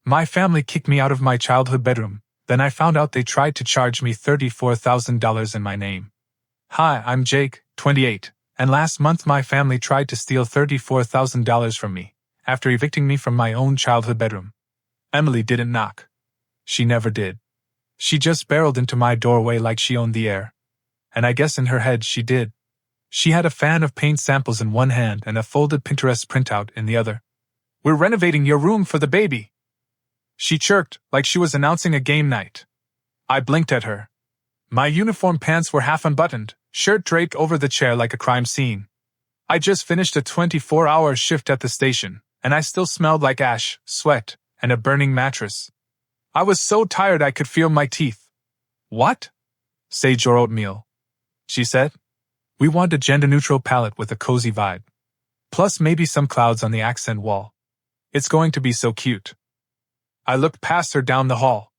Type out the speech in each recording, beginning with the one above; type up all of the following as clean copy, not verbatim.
My family kicked me out of my childhood bedroom. Then I found out they tried to charge me $34,000 in my name. Hi, I'm Jake, 28, and last month my family tried to steal $34,000 from me, after evicting me from my own childhood bedroom. Emily didn't knock. She never did. She just barreled into my doorway like she owned the air. And I guess in her head she did. She had a fan of paint samples in one hand and a folded Pinterest printout in the other. "We're renovating your room for the baby," she chirped, like she was announcing a game night. I blinked at her. My uniform pants were half unbuttoned, shirt draped over the chair like a crime scene. I just finished a 24-hour shift at the station, and I still smelled like ash, sweat, and a burning mattress. I was so tired I could feel my teeth. "What?" "Sage or oatmeal," she said. "We want a gender-neutral palette with a cozy vibe. Plus maybe some clouds on the accent wall. It's going to be so cute." I looked past her down the hall.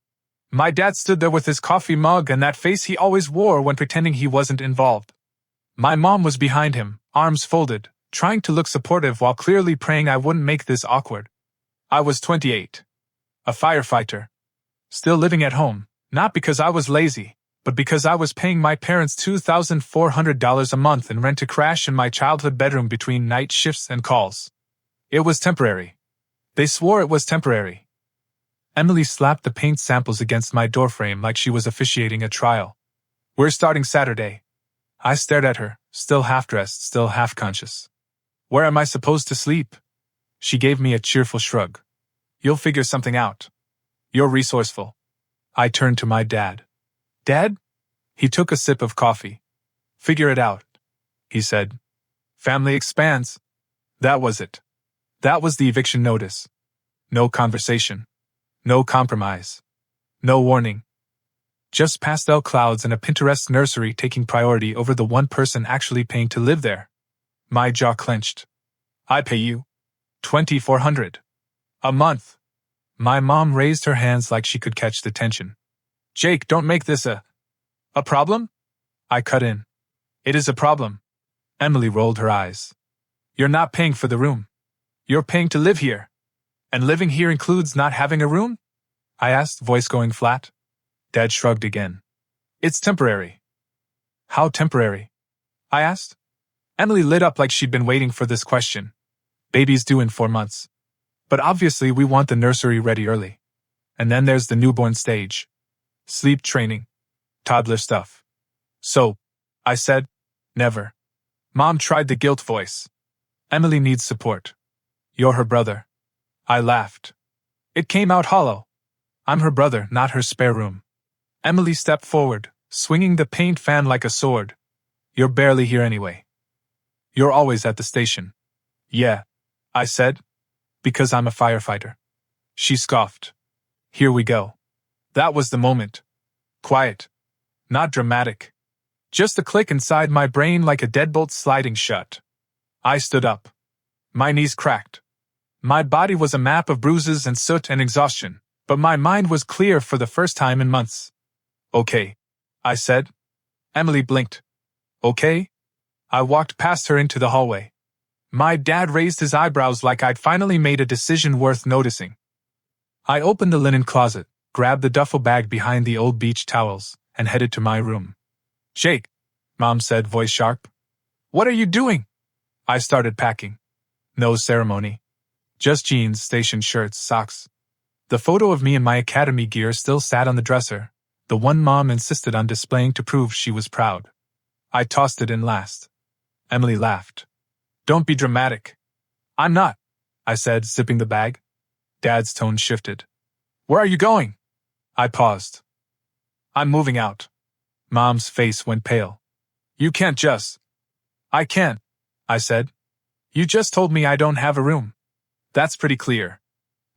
My dad stood there with his coffee mug and that face he always wore when pretending he wasn't involved. My mom was behind him, arms folded, trying to look supportive while clearly praying I wouldn't make this awkward. I was 28. A firefighter. Still living at home, not because I was lazy, but because I was paying my parents $2,400 a month in rent to crash in my childhood bedroom between night shifts and calls. It was temporary. They swore it was temporary. Emily slapped the paint samples against my doorframe like she was officiating a trial. "We're starting Saturday." I stared at her, still half-dressed, still half-conscious. "Where am I supposed to sleep?" She gave me a cheerful shrug. "You'll figure something out. You're resourceful." I turned to my dad. "Dad?" He took a sip of coffee. "Figure it out," he said. "Family expands." That was it. That was the eviction notice. No conversation. No compromise. No warning. Just pastel clouds and a Pinterest nursery taking priority over the one person actually paying to live there. My jaw clenched. "I pay you $2,400 a month." My mom raised her hands like she could catch the tension. "Jake, don't make this a problem?" I cut in. "It is a problem." Emily rolled her eyes. "You're not paying for the room. You're paying to live here. And living here includes not having a room?" I asked, voice going flat. Dad shrugged again. "It's temporary." "How temporary?" I asked. Emily lit up like she'd been waiting for this question. "Baby's due in 4 months. But obviously we want the nursery ready early. And then there's the newborn stage. Sleep training. Toddler stuff." "So," I said, "never." Mom tried the guilt voice. "Emily needs support. You're her brother." I laughed. It came out hollow. I'm her brother, not her spare room. Emily stepped forward, swinging the paint fan like a sword. "You're barely here anyway. You're always at the station." "Yeah," I said. "Because I'm a firefighter." She scoffed. "Here we go." That was the moment. Quiet. Not dramatic. Just a click inside my brain like a deadbolt sliding shut. I stood up. My knees cracked. My body was a map of bruises and soot and exhaustion, but my mind was clear for the first time in months. "Okay," I said. Emily blinked. "Okay?" I walked past her into the hallway. My dad raised his eyebrows like I'd finally made a decision worth noticing. I opened the linen closet, grabbed the duffel bag behind the old beach towels, and headed to my room. "Jake," Mom said, voice sharp. "What are you doing?" I started packing. No ceremony. Just jeans, station shirts, socks. The photo of me in my academy gear still sat on the dresser, the one Mom insisted on displaying to prove she was proud. I tossed it in last. Emily laughed. "Don't be dramatic." "I'm not," I said, zipping the bag. Dad's tone shifted. "Where are you going?" I paused. "I'm moving out." Mom's face went pale. "You can't just." "I can't," I said. "You just told me I don't have a room." "That's pretty clear."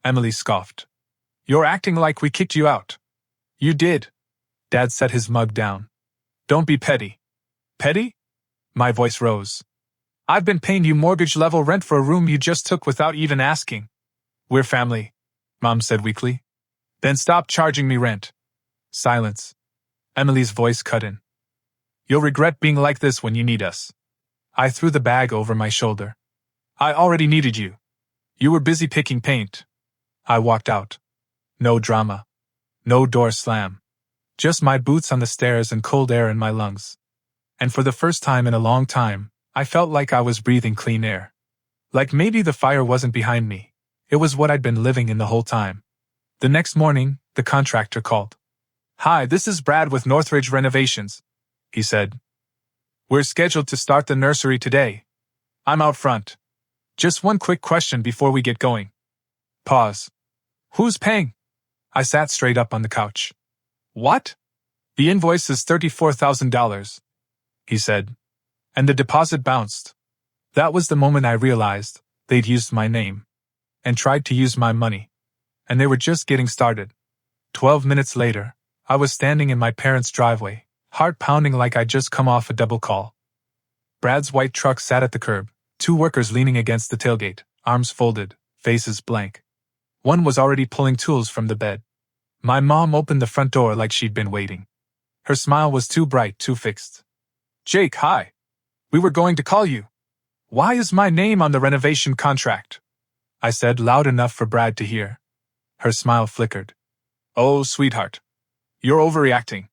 Emily scoffed. "You're acting like we kicked you out." "You did." Dad set his mug down. "Don't be petty." "Petty?" My voice rose. "I've been paying you mortgage-level rent for a room you just took without even asking." "We're family," Mom said weakly. "Then stop charging me rent." Silence. Emily's voice cut in. "You'll regret being like this when you need us." I threw the bag over my shoulder. "I already needed you. You were busy picking paint." I walked out. No drama. No door slam. Just my boots on the stairs and cold air in my lungs. And for the first time in a long time, I felt like I was breathing clean air. Like maybe the fire wasn't behind me. It was what I'd been living in the whole time. The next morning, the contractor called. "Hi, this is Brad with Northridge Renovations," he said. "We're scheduled to start the nursery today. I'm out front. Just one quick question before we get going." Pause. "Who's paying?" I sat straight up on the couch. "What?" "The invoice is $34,000, he said. And the deposit bounced. That was the moment I realized they'd used my name and tried to use my money. And they were just getting started. 12 minutes later, I was standing in my parents' driveway, heart pounding like I'd just come off a double call. Brad's white truck sat at the curb, 2 workers leaning against the tailgate, arms folded, faces blank. One was already pulling tools from the bed. My mom opened the front door like she'd been waiting. Her smile was too bright, too fixed. "Jake, hi. We were going to call you. Why is my name on the renovation contract?" I said loud enough for Brad to hear. Her smile flickered. "Oh, sweetheart. You're overreacting."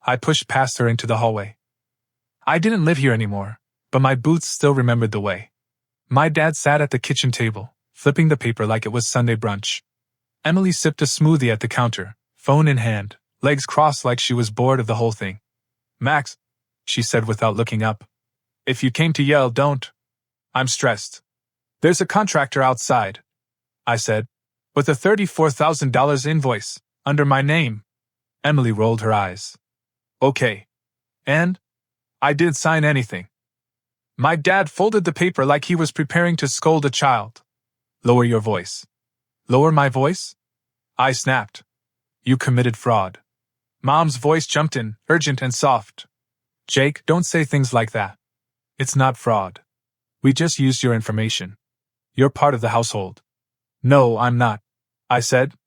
I pushed past her into the hallway. I didn't live here anymore, but my boots still remembered the way. My dad sat at the kitchen table, flipping the paper like it was Sunday brunch. Emily sipped a smoothie at the counter, phone in hand, legs crossed like she was bored of the whole thing. "Max," she said without looking up. "If you came to yell, don't. I'm stressed." "There's a contractor outside," I said, "with a $34,000 invoice, under my name." Emily rolled her eyes. "Okay. And? I didn't sign anything." My dad folded the paper like he was preparing to scold a child. "Lower your voice." "Lower my voice?" I snapped. "You committed fraud." Mom's voice jumped in, urgent and soft. "Jake, don't say things like that. It's not fraud. We just used your information. You're part of the household." "No, I'm not," I said.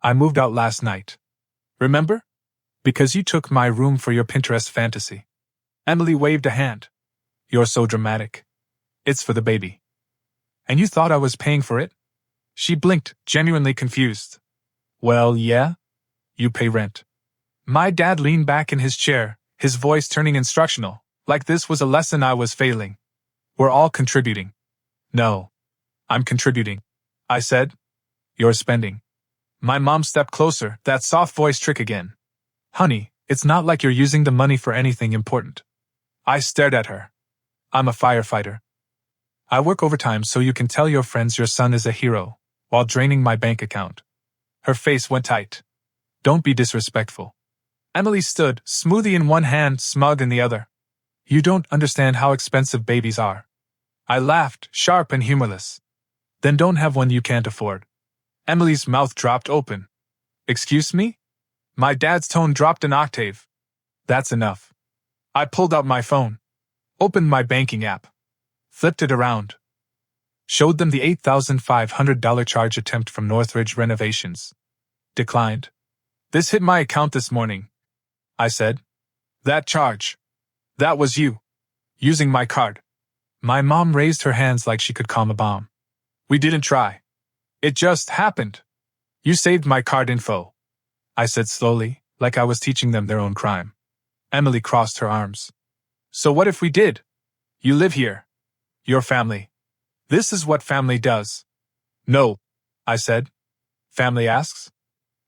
"I moved out last night. Remember? Because you took my room for your Pinterest fantasy." Emily waved a hand. "You're so dramatic. It's for the baby." "And you thought I was paying for it?" She blinked, genuinely confused. "Well, yeah. You pay rent." My dad leaned back in his chair, his voice turning instructional, like this was a lesson I was failing. "We're all contributing." "No. I'm contributing," I said. "You're spending." My mom stepped closer, that soft voice trick again. "Honey, it's not like you're using the money for anything important." I stared at her. "I'm a firefighter. I work overtime so you can tell your friends your son is a hero, while draining my bank account." Her face went tight. "Don't be disrespectful." Emily stood, smoothie in one hand, smug in the other. "You don't understand how expensive babies are." I laughed, sharp and humorless. "Then don't have one you can't afford." Emily's mouth dropped open. "Excuse me?" My dad's tone dropped an octave. "That's enough." I pulled out my phone, opened my banking app, flipped it around, showed them the $8,500 charge attempt from Northridge Renovations. Declined. "This hit my account this morning," I said. "That charge. That was you. Using my card." My mom raised her hands like she could calm a bomb. "We didn't try. It just happened. You saved my card info," I said slowly, like I was teaching them their own crime. Emily crossed her arms. "So what if we did? You live here. Your family. This is what family does." "No," I said. "Family asks.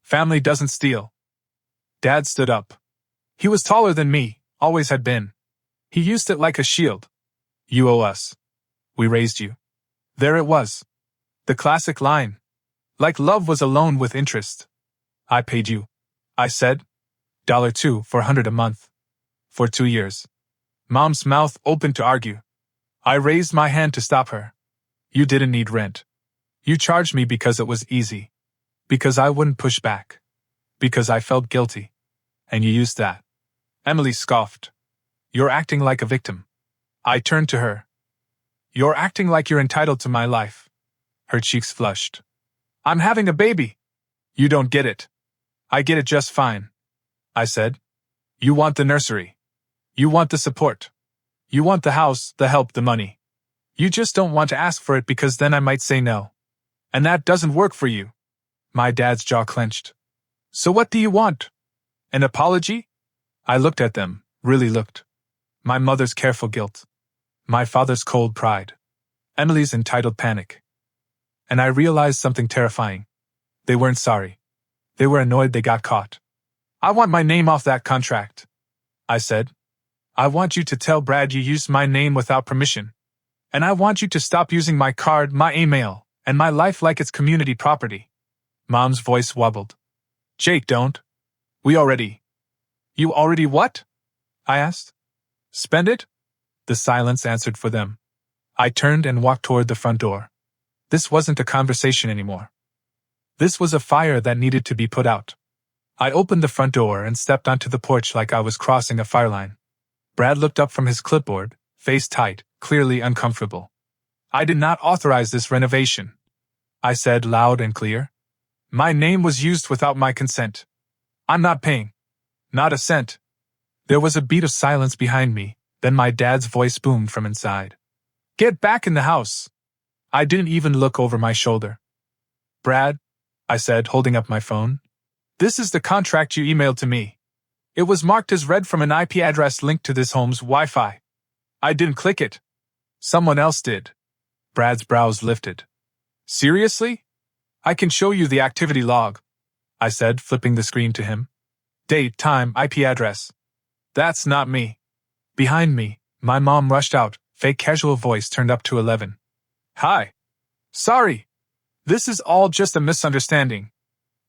Family doesn't steal." Dad stood up. He was taller than me, always had been. He used it like a shield. "You owe us. We raised you." There it was. The classic line. Like love was a loan with interest. "I paid you," I said. $2,400 a month. For 2 years. Mom's mouth opened to argue. I raised my hand to stop her. "You didn't need rent. You charged me because it was easy. Because I wouldn't push back. Because I felt guilty. And you used that." Emily scoffed. "You're acting like a victim." I turned to her. "You're acting like you're entitled to my life." Her cheeks flushed. "I'm having a baby." "You don't get it." "I get it just fine," I said. "You want the nursery. You want the support. You want the house, the help, the money. You just don't want to ask for it because then I might say no. And that doesn't work for you." My dad's jaw clenched. So what do you want? An apology? I looked at them, really looked. My mother's careful guilt. My father's cold pride. Emily's entitled panic. And I realized something terrifying. They weren't sorry. They were annoyed they got caught. I want my name off that contract, I said. I want you to tell Brad you used my name without permission. And I want you to stop using my card, my email, and my life like it's community property. Mom's voice wobbled. Jake, don't. You already what? I asked. Spend it? The silence answered for them. I turned and walked toward the front door. This wasn't a conversation anymore. This was a fire that needed to be put out. I opened the front door and stepped onto the porch like I was crossing a fire line. Brad looked up from his clipboard, face tight, clearly uncomfortable. I did not authorize this renovation, I said loud and clear. My name was used without my consent. I'm not paying. Not a cent. There was a beat of silence behind me, then my dad's voice boomed from inside. Get back in the house. I didn't even look over my shoulder. Brad, I said, holding up my phone. This is the contract you emailed to me. It was marked as read from an IP address linked to this home's Wi-Fi. I didn't click it. Someone else did. Brad's brows lifted. Seriously? I can show you the activity log, I said, flipping the screen to him. Date, time, IP address. That's not me. Behind me, my mom rushed out, fake casual voice turned up to 11. Hi. Sorry. This is all just a misunderstanding.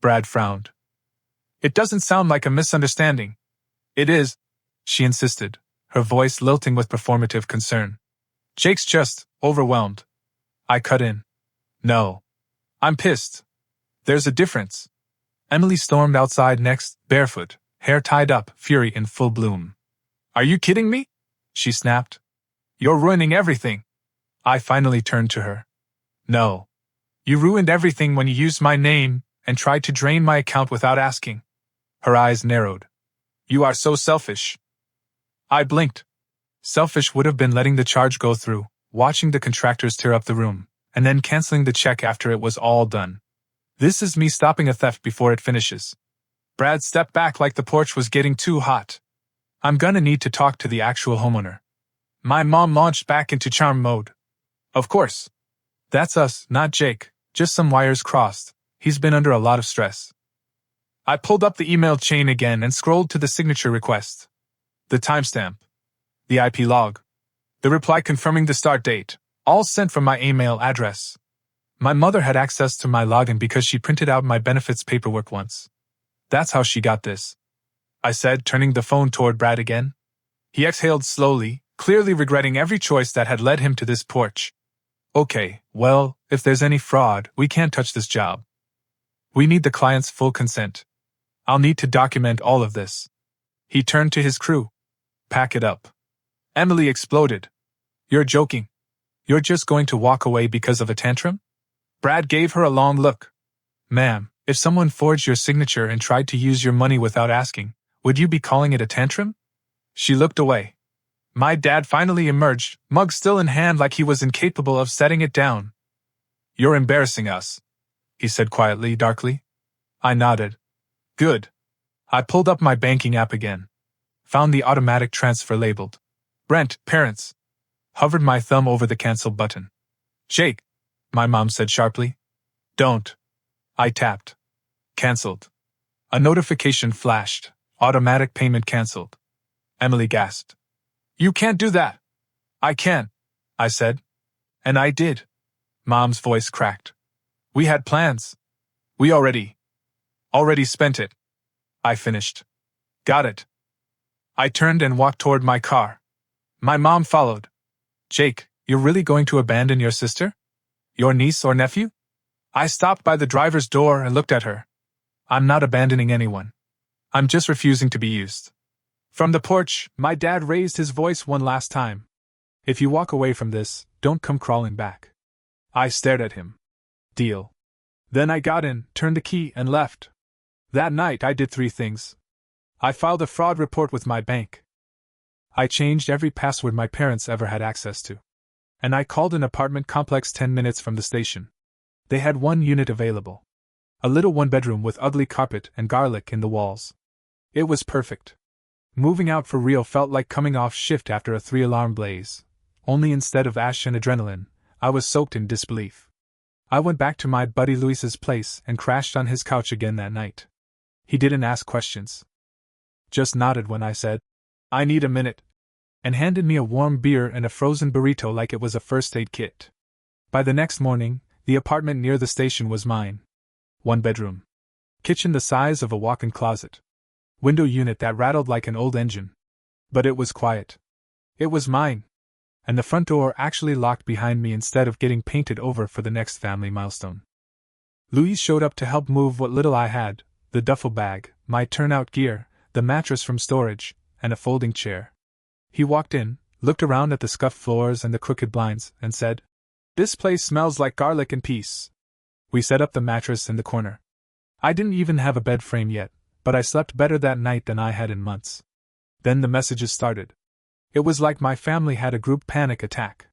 Brad frowned. It doesn't sound like a misunderstanding. It is, she insisted, her voice lilting with performative concern. Jake's just overwhelmed. I cut in. No. I'm pissed. There's a difference. Emily stormed outside next, barefoot, hair tied up, fury in full bloom. Are you kidding me? She snapped. You're ruining everything. I finally turned to her. No. You ruined everything when you used my name and tried to drain my account without asking. Her eyes narrowed. You are so selfish. I blinked. Selfish would have been letting the charge go through, watching the contractors tear up the room, and then canceling the check after it was all done. This is me stopping a theft before it finishes. Brad stepped back like the porch was getting too hot. I'm gonna need to talk to the actual homeowner. My mom launched back into charm mode. Of course. That's us, not Jake, just some wires crossed. He's been under a lot of stress. I pulled up the email chain again and scrolled to the signature request. The timestamp. The IP log. The reply confirming the start date, all sent from my email address. My mother had access to my login because she printed out my benefits paperwork once. That's how she got this, I said, turning the phone toward Brad again. He exhaled slowly, clearly regretting every choice that had led him to this porch. Okay, well, if there's any fraud, we can't touch this job. We need the client's full consent. I'll need to document all of this. He turned to his crew. Pack it up. Emily exploded. You're joking. You're just going to walk away because of a tantrum? Brad gave her a long look. Ma'am, if someone forged your signature and tried to use your money without asking, would you be calling it a tantrum? She looked away. My dad finally emerged, mug still in hand like he was incapable of setting it down. You're embarrassing us, he said quietly, darkly. I nodded. Good. I pulled up my banking app again. Found the automatic transfer labeled Brent, parents. Hovered my thumb over the cancel button. Jake, my mom said sharply. Don't. I tapped. Cancelled. A notification flashed. Automatic payment cancelled. Emily gasped. You can't do that. I can, I said. And I did. Mom's voice cracked. We had plans. We already spent it. I finished. Got it. I turned and walked toward my car. My mom followed. Jake, you're really going to abandon your sister? Your niece or nephew? I stopped by the driver's door and looked at her. I'm not abandoning anyone. I'm just refusing to be used. From the porch, my dad raised his voice one last time. If you walk away from this, don't come crawling back. I stared at him. Deal. Then I got in, turned the key, and left. That night I did 3 things. I filed a fraud report with my bank. I changed every password my parents ever had access to. And I called an apartment complex 10 minutes from the station. They had 1 unit available. A little one-bedroom with ugly carpet and garlic in the walls. It was perfect. Moving out for real felt like coming off shift after a 3-alarm blaze. Only instead of ash and adrenaline, I was soaked in disbelief. I went back to my buddy Luis's place and crashed on his couch again that night. He didn't ask questions. Just nodded when I said, "I need a minute," and handed me a warm beer and a frozen burrito like it was a first aid kit. By the next morning, the apartment near the station was mine. 1 bedroom. Kitchen the size of a walk-in closet. Window unit that rattled like an old engine. But it was quiet. It was mine. And the front door actually locked behind me instead of getting painted over for the next family milestone. Luis showed up to help move what little I had, the duffel bag, my turnout gear, the mattress from storage, and a folding chair. He walked in, looked around at the scuffed floors and the crooked blinds, and said, "This place smells like garlic and peace." We set up the mattress in the corner. I didn't even have a bed frame yet, but I slept better that night than I had in months. Then the messages started. It was like my family had a group panic attack.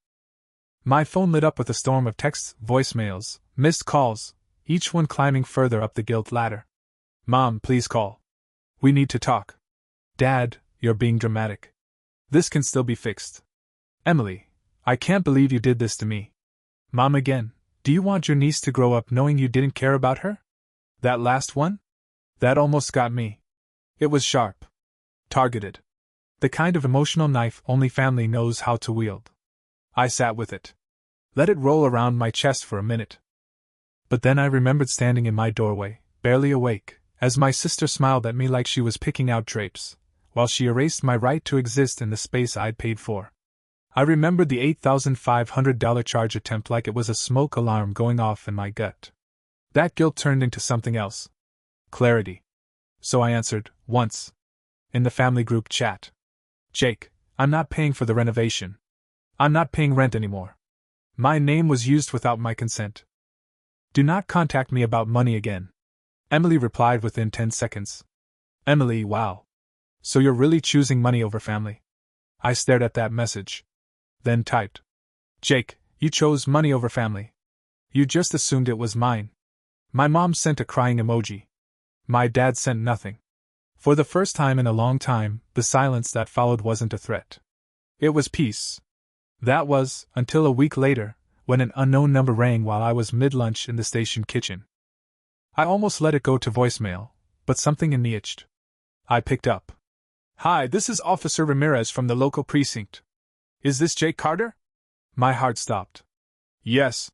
My phone lit up with a storm of texts, voicemails, missed calls, each one climbing further up the guilt ladder. "Mom, please call. We need to talk." "Dad, you're being dramatic. This can still be fixed." "Emily, I can't believe you did this to me." "Mom again, do you want your niece to grow up knowing you didn't care about her?" That last one? That almost got me. It was sharp. Targeted. The kind of emotional knife only family knows how to wield. I sat with it. Let it roll around my chest for a minute. But then I remembered standing in my doorway, barely awake, as my sister smiled at me like she was picking out drapes, while she erased my right to exist in the space I'd paid for. I remembered the $8,500 charge attempt like it was a smoke alarm going off in my gut. That guilt turned into something else. Clarity. So I answered, once. In the family group chat. "Jake, I'm not paying for the renovation. I'm not paying rent anymore. My name was used without my consent. Do not contact me about money again." Emily replied within 10 seconds. "Emily, wow. So you're really choosing money over family?" I stared at that message. Then typed. "Jake, you chose money over family. You just assumed it was mine." My mom sent a crying emoji. My dad sent nothing. For the first time in a long time, the silence that followed wasn't a threat. It was peace. That was, until a week later, when an unknown number rang while I was mid-lunch in the station kitchen. I almost let it go to voicemail, but something in me itched. I picked up. "Hi, this is Officer Ramirez from the local precinct. Is this Jake Carter?" My heart stopped. "Yes.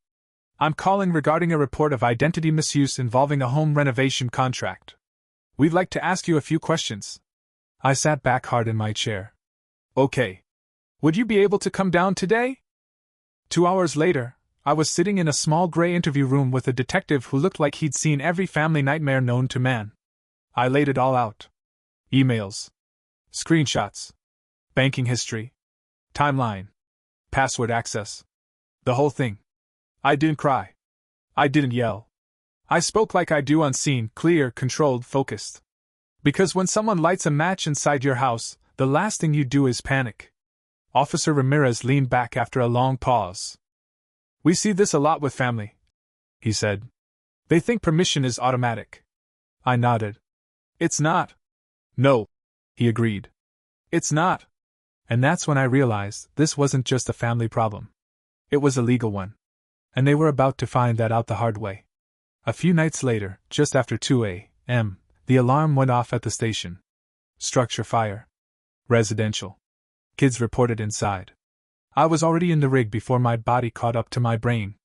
I'm calling regarding a report of identity misuse involving a home renovation contract. We'd like to ask you a few questions." I sat back hard in my chair. "Okay. Would you be able to come down today?" 2 hours later, I was sitting in a small gray interview room with a detective who looked like he'd seen every family nightmare known to man. I laid it all out. Emails. Screenshots. Banking history. Timeline. Password access. The whole thing. I didn't cry. I didn't yell. I spoke like I do on scene, clear, controlled, focused. Because when someone lights a match inside your house, the last thing you do is panic. Officer Ramirez leaned back after a long pause. "We see this a lot with family," he said. "They think permission is automatic." I nodded. "It's not." "No," he agreed. "It's not." And that's when I realized this wasn't just a family problem. It was a legal one. And they were about to find that out the hard way. A few nights later, just after 2 a.m., the alarm went off at the station. Structure fire. Residential. Kids reported inside. I was already in the rig before my body caught up to my brain.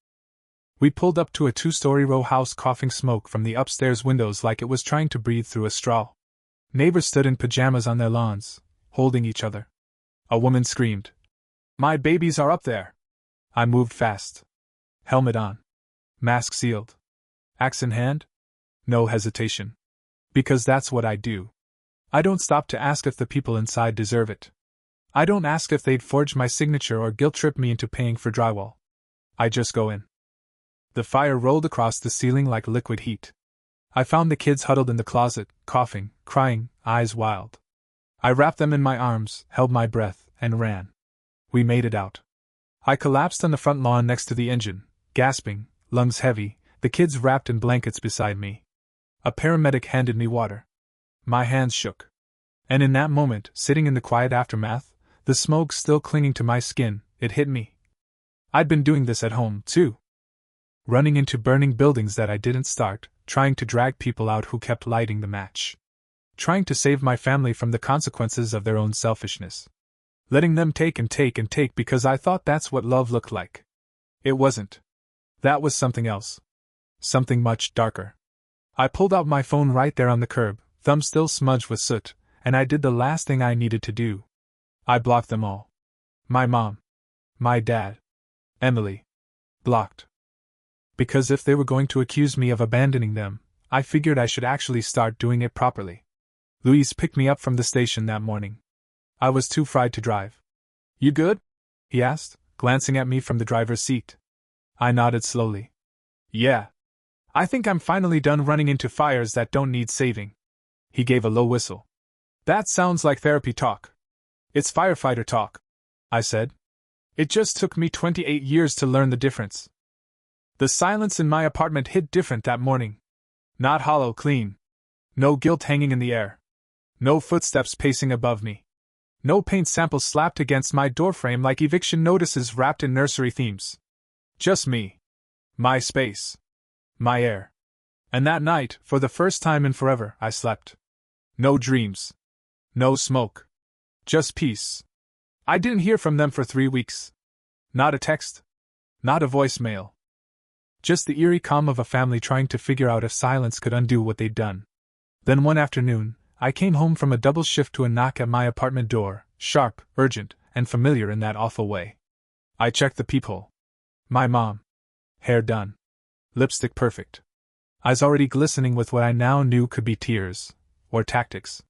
We pulled up to a 2-story row house coughing smoke from the upstairs windows like it was trying to breathe through a straw. Neighbors stood in pajamas on their lawns, holding each other. A woman screamed, "My babies are up there!" I moved fast. Helmet on. Mask sealed. Axe in hand? No hesitation. Because that's what I do. I don't stop to ask if the people inside deserve it. I don't ask if they'd forge my signature or guilt-trip me into paying for drywall. I just go in. The fire rolled across the ceiling like liquid heat. I found the kids huddled in the closet, coughing, crying, eyes wild. I wrapped them in my arms, held my breath, and ran. We made it out. I collapsed on the front lawn next to the engine, gasping, lungs heavy, the kids wrapped in blankets beside me. A paramedic handed me water. My hands shook. And in that moment, sitting in the quiet aftermath, the smoke still clinging to my skin, it hit me. I'd been doing this at home, too. Running into burning buildings that I didn't start, trying to drag people out who kept lighting the match. Trying to save my family from the consequences of their own selfishness. Letting them take and take and take because I thought that's what love looked like. It wasn't. That was something else. Something much darker. I pulled out my phone right there on the curb, thumb still smudged with soot, and I did the last thing I needed to do. I blocked them all. My mom. My dad. Emily. Blocked. Because if they were going to accuse me of abandoning them, I figured I should actually start doing it properly. Louise picked me up from the station that morning. I was too fried to drive. You good? He asked, glancing at me from the driver's seat. I nodded slowly. Yeah. I think I'm finally done running into fires that don't need saving. He gave a low whistle. That sounds like therapy talk. It's firefighter talk, I said. It just took me 28 years to learn the difference. The silence in my apartment hit different that morning. Not hollow clean. No guilt hanging in the air. No footsteps pacing above me. No paint samples slapped against my doorframe like eviction notices wrapped in nursery themes. Just me. My space. My air. And that night, for the first time in forever, I slept. No dreams. No smoke. Just peace. I didn't hear from them for 3 weeks. Not a text. Not a voicemail. Just the eerie calm of a family trying to figure out if silence could undo what they'd done. Then one afternoon, I came home from a double shift to a knock at my apartment door, sharp, urgent, and familiar in that awful way. I checked the peephole. My mom. Hair done. Lipstick perfect. Eyes already glistening with what I now knew could be tears, or tactics.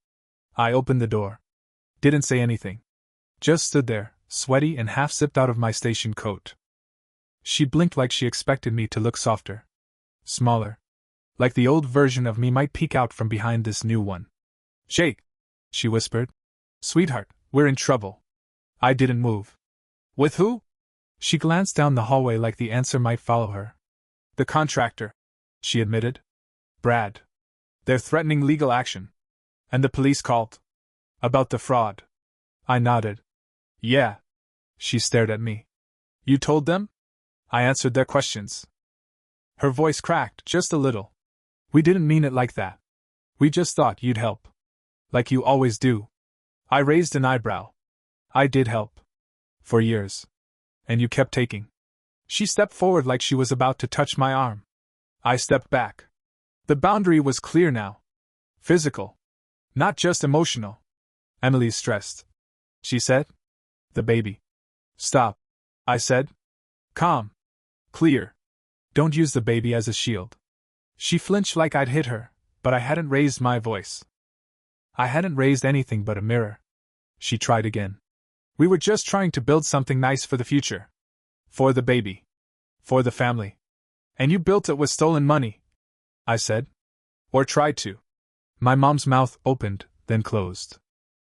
I opened the door. Didn't say anything. Just stood there, sweaty and half-zipped out of my station coat. She blinked like she expected me to look softer. Smaller. Like the old version of me might peek out from behind this new one. Jake, she whispered. Sweetheart, we're in trouble. I didn't move. With who? She glanced down the hallway like the answer might follow her. The contractor, she admitted. Brad. They're threatening legal action. And the police called. About the fraud. I nodded. Yeah. She stared at me. You told them? I answered their questions. Her voice cracked just a little. We didn't mean it like that. We just thought you'd help. Like you always do. I raised an eyebrow. I did help. For years. And you kept taking. She stepped forward like she was about to touch my arm. I stepped back. The boundary was clear now. Physical. Not just emotional. Emily's stressed. She said. The baby. Stop. I said. Calm. Clear. Don't use the baby as a shield. She flinched like I'd hit her, but I hadn't raised my voice. I hadn't raised anything but a mirror. She tried again. We were just trying to build something nice for the future. For the baby. For the family. And you built it with stolen money. I said. Or tried to. My mom's mouth opened, then closed.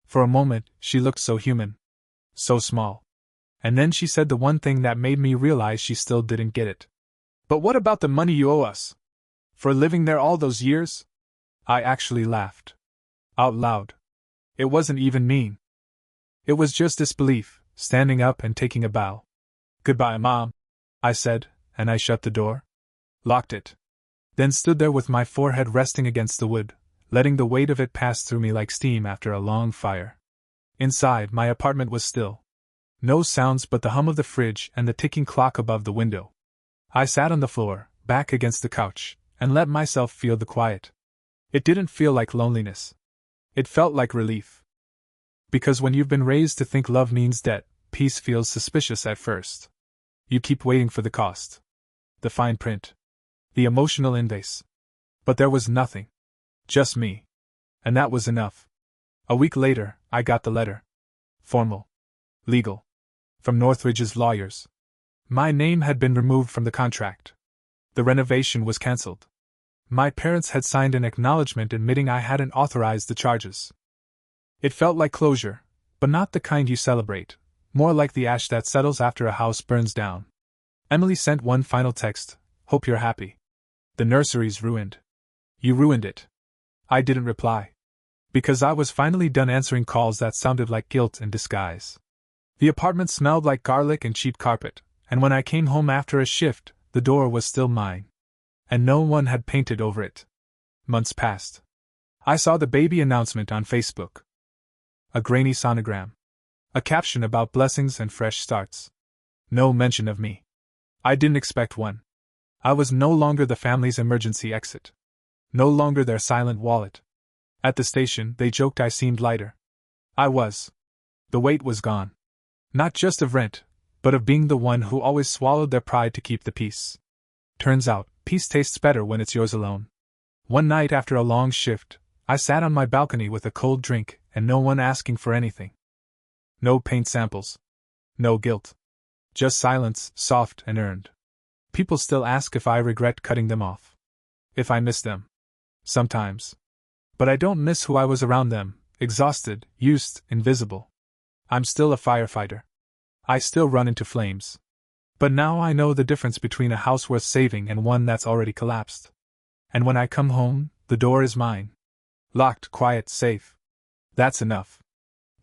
For a moment, she looked so human. So small. And then she said the one thing that made me realize she still didn't get it. But what about the money you owe us? For living there all those years? I actually laughed. Out loud. It wasn't even mean. It was just disbelief, standing up and taking a bow. Goodbye, Mom, I said, and I shut the door. Locked it. Then stood there with my forehead resting against the wood, letting the weight of it pass through me like steam after a long fire. Inside, my apartment was still. No sounds but the hum of the fridge and the ticking clock above the window. I sat on the floor, back against the couch, and let myself feel the quiet. It didn't feel like loneliness. It felt like relief. Because when you've been raised to think love means debt, peace feels suspicious at first. You keep waiting for the cost. The fine print. The emotional invoice. But there was nothing. Just me. And that was enough. A week later, I got the letter. Formal. Legal. From Northridge's lawyers. My name had been removed from the contract. The renovation was cancelled. My parents had signed an acknowledgement admitting I hadn't authorized the charges. It felt like closure, but not the kind you celebrate, more like the ash that settles after a house burns down. Emily sent one final text, "Hope you're happy." The nursery's ruined. You ruined it. I didn't reply. Because I was finally done answering calls that sounded like guilt in disguise. The apartment smelled like garlic and cheap carpet, and when I came home after a shift, the door was still mine. And no one had painted over it. Months passed. I saw the baby announcement on Facebook. A grainy sonogram. A caption about blessings and fresh starts. No mention of me. I didn't expect one. I was no longer the family's emergency exit. No longer their silent wallet. At the station, they joked I seemed lighter. I was. The weight was gone. Not just of rent, but of being the one who always swallowed their pride to keep the peace. Turns out, peace tastes better when it's yours alone. One night after a long shift, I sat on my balcony with a cold drink and no one asking for anything. No paint samples. No guilt. Just silence, soft and earned. People still ask if I regret cutting them off. If I miss them. Sometimes. But I don't miss who I was around them, exhausted, used, invisible. I'm still a firefighter. I still run into flames. But now I know the difference between a house worth saving and one that's already collapsed. And when I come home, the door is mine. Locked, quiet, safe. That's enough. /